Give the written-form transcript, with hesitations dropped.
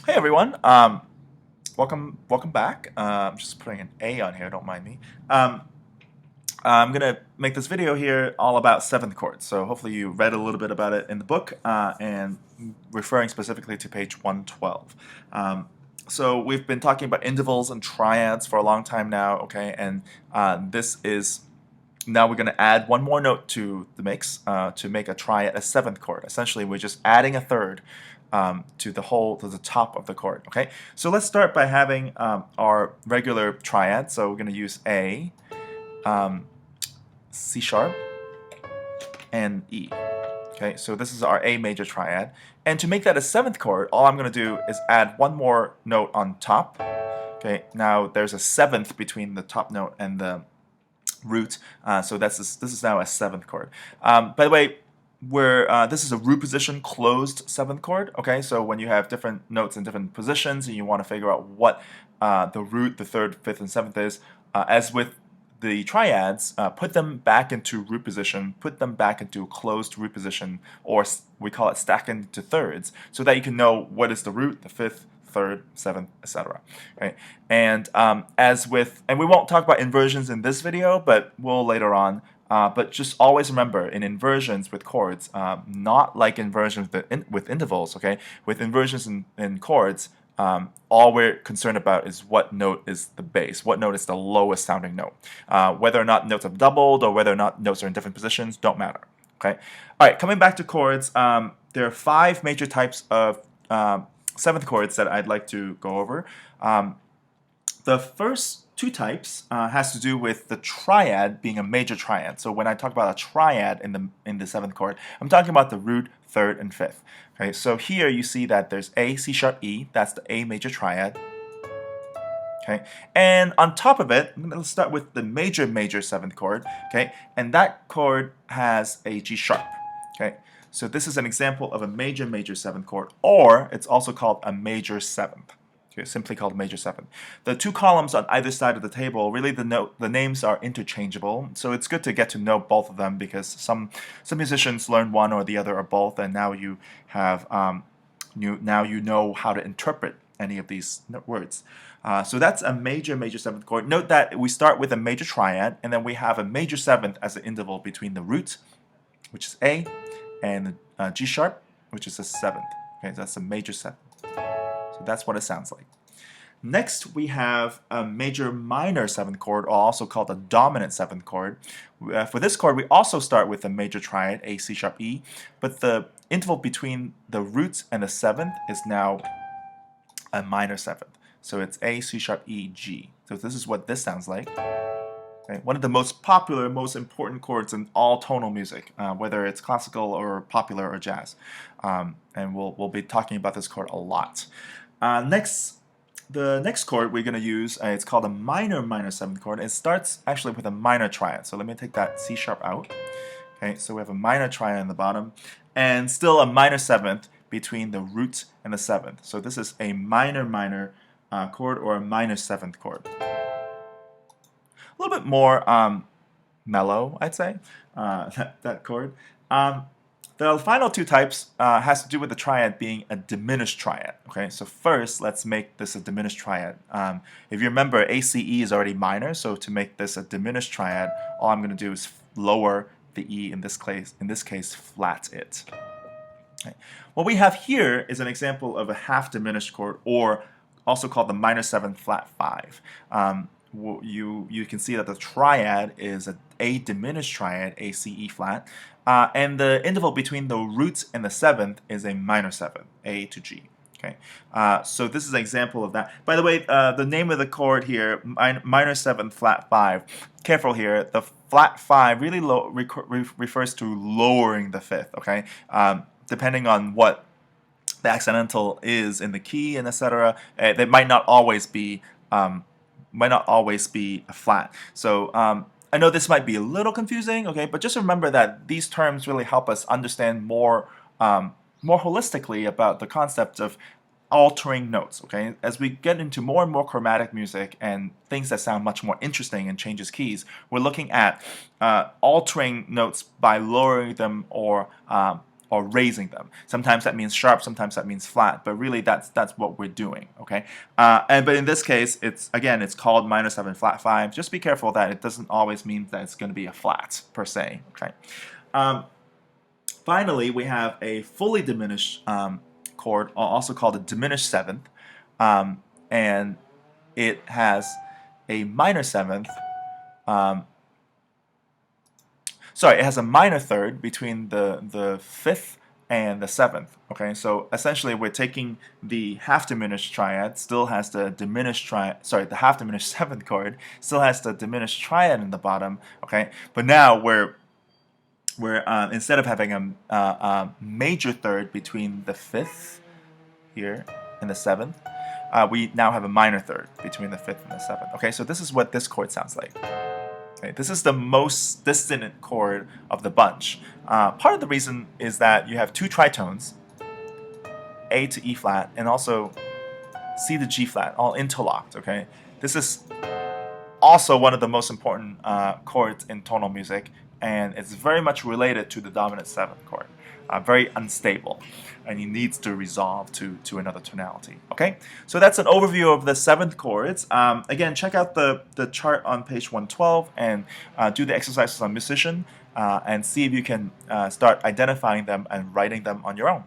Hey everyone, welcome back. I'm just putting an A on here. Don't mind me. Um, I'm gonna make this video here all about seventh chords. So hopefully you read a little bit about it in the book, and referring specifically to page 112. So we've been talking about intervals and triads for a long time now. Okay, and this is now we're going to add one more note to the mix to make a triad a seventh chord. Essentially, we're just adding a third to the top of the chord. Okay, so let's start by having our regular triad. So we're going to use A, um, C sharp, and E. Okay, so this is our A major triad. And to make that a seventh chord, all I'm going to do is add one more note on top. Okay, now there's a seventh between the top note and the root, so this is now a seventh chord. By the way, this is a root position closed seventh chord. Okay, so when you have different notes in different positions and you want to figure out what the root, the third, fifth, and seventh is, as with the triads, put them back into root position, put them back into closed root position, or we call it stack into thirds, so that you can know what is the root, the fifth, third, seventh, etc. Right? And and we won't talk about inversions in this video, but we'll later on. But just always remember, in inversions with chords, not like inversions with intervals. Okay, with inversions in chords, all we're concerned about is what note is the bass, what note is the lowest sounding note. Whether or not notes have doubled or whether or not notes are in different positions don't matter. Okay. All right. Coming back to chords, there are five major types of seventh chords that I'd like to go over. The first two types has to do with the triad being a major triad. So when I talk about a triad in the seventh chord, I'm talking about the root, third, and fifth. Okay, so here you see that there's A, C sharp, E. That's the A major triad. Okay, and on top of it, let's start with the major seventh chord. Okay, and that chord has a G sharp. Okay, so this is an example of a major seventh chord, or it's also called a major seventh. Okay, simply called major seventh. The two columns on either side of the table, really the names are interchangeable, so it's good to get to know both of them because some musicians learn one or the other or both, and now you have now you know how to interpret any of these words. So that's a major seventh chord. Note that we start with a major triad, and then we have a major seventh as an interval between the root, which is A, and the G sharp, which is a seventh. Okay, so that's a major seventh. So that's what it sounds like. Next, we have a major minor seventh chord, or also called a dominant seventh chord. For this chord, we also start with a major triad, A, C sharp, E, but the interval between the root and the seventh is now a minor seventh. So it's A, C sharp, E, G. So this is what this sounds like. Okay. One of the most popular, most important chords in all tonal music, whether it's classical or popular or jazz. And we'll be talking about this chord a lot. The next chord we're going to use, it's called a minor seventh chord. It starts actually with a minor triad. So let me take that C sharp out. Okay, so we have a minor triad in the bottom, and still a minor seventh between the root and the seventh. So this is a minor chord, or a minor seventh chord. A little bit more mellow, I'd say, that chord. The final two types has to do with the triad being a diminished triad. Okay, so first let's make this a diminished triad. If you remember, ACE is already minor, so to make this a diminished triad, all I'm going to do is lower the E, in this case flat it. Okay. What we have here is an example of a half diminished chord, or also called the minor 7 flat 5. You can see that the triad is a diminished triad, A, C, E flat, and the interval between the root and the seventh is a minor 7, A to G. Okay, so this is an example of that. By the way, the name of the chord here, minor 7 flat 5. Careful here, the flat 5 really refers to lowering the fifth. Okay, depending on what the accidental is in the key and etc. They might not always be a flat. So I know this might be a little confusing, okay, but just remember that these terms really help us understand more holistically about the concept of altering notes. Okay, as we get into more and more chromatic music and things that sound much more interesting and changes keys, we're looking at altering notes by lowering them or or raising them. Sometimes that means sharp, sometimes that means flat, but really that's what we're doing, okay? But in this case, it's called minor 7 flat 5. Just be careful that it doesn't always mean that it's going to be a flat per se, okay? Finally, we have a fully diminished chord, also called a diminished seventh, and it has a minor seventh. It has a minor third between the fifth and the seventh. Okay, so essentially we're taking the half diminished triad, still has the diminished the half diminished seventh chord, still has the diminished triad in the bottom. Okay, but now we're instead of having a major third between the fifth here and the seventh, we now have a minor third between the fifth and the seventh. Okay, so this is what this chord sounds like. Okay, this is the most dissonant chord of the bunch. Part of the reason is that you have two tritones, A to E flat, and also C to G flat, all interlocked. Okay, this is also one of the most important chords in tonal music, and it's very much related to the dominant seventh chord. Very unstable, and it needs to resolve to another tonality. Okay, so that's an overview of the seventh chords. Again, check out the chart on page 112 and do the exercises on musician and see if you can start identifying them and writing them on your own.